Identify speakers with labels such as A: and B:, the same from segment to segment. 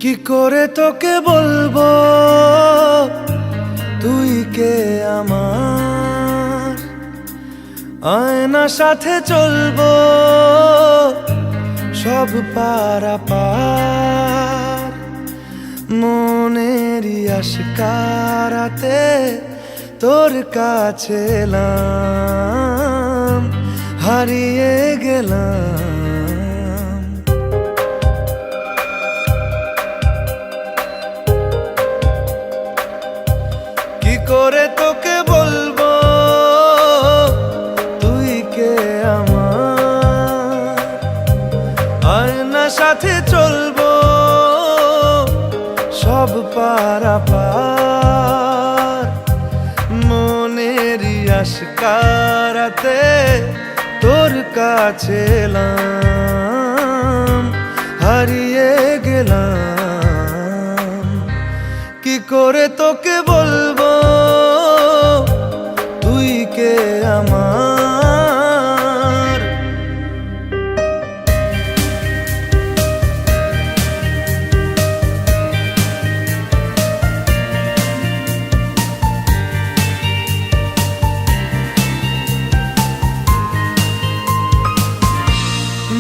A: কি করে তোকে বলবো তুই কে আমার, আয়নার সাথে চলবো সব পারাপার। মনেরই আশকারাতে তোর কাছে এলাম, হারিয়ে গেলাম। কি করে তোকে বলবো তুই কে আমার, আয়নার সাথে চলবো সব পারাপার। মনেরই আশকারাতে তোর কাছে এলাম, হারিয়ে গেলাম। কি করে তোকে বলবো তুই কে আমার।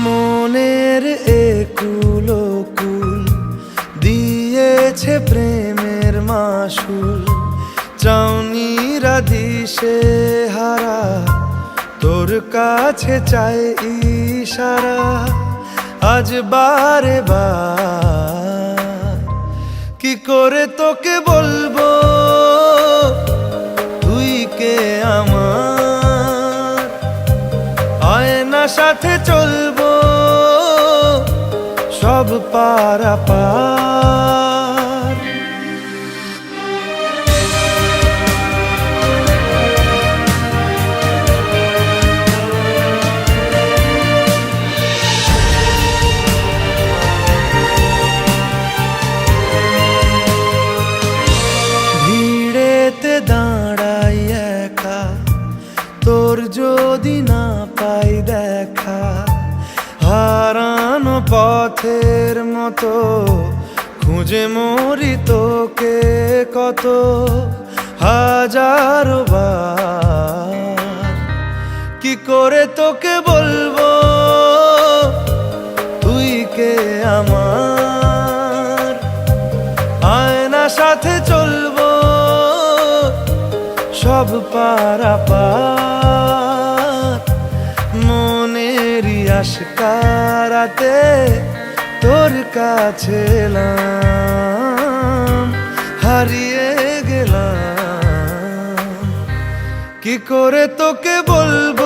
A: মনের একুল কুল দিয়েছে প্রেমের মাসুল, চাউনিরা দিশে হারা তোর কাছে চাই ইশারা। আজ বারে বার কি করে তোকে বলবো তুই কে আমার, আয়নার সাথে চলবো সব পারাপার। ভিড়েতে দাঁড়াই একা, তোর যদি না পাই দেখা, হারানো পথের মতো খুঁজে মরি তোকে কত হাজারো বার। কি করে তোকে বলবো তুই কে আমার, আয়নার সাথে চলবো সব পারাপার। মনেরই আশকারাতে তোর কাছে এলাম, হারিয়ে গেলাম। কি করে তোকে বলবো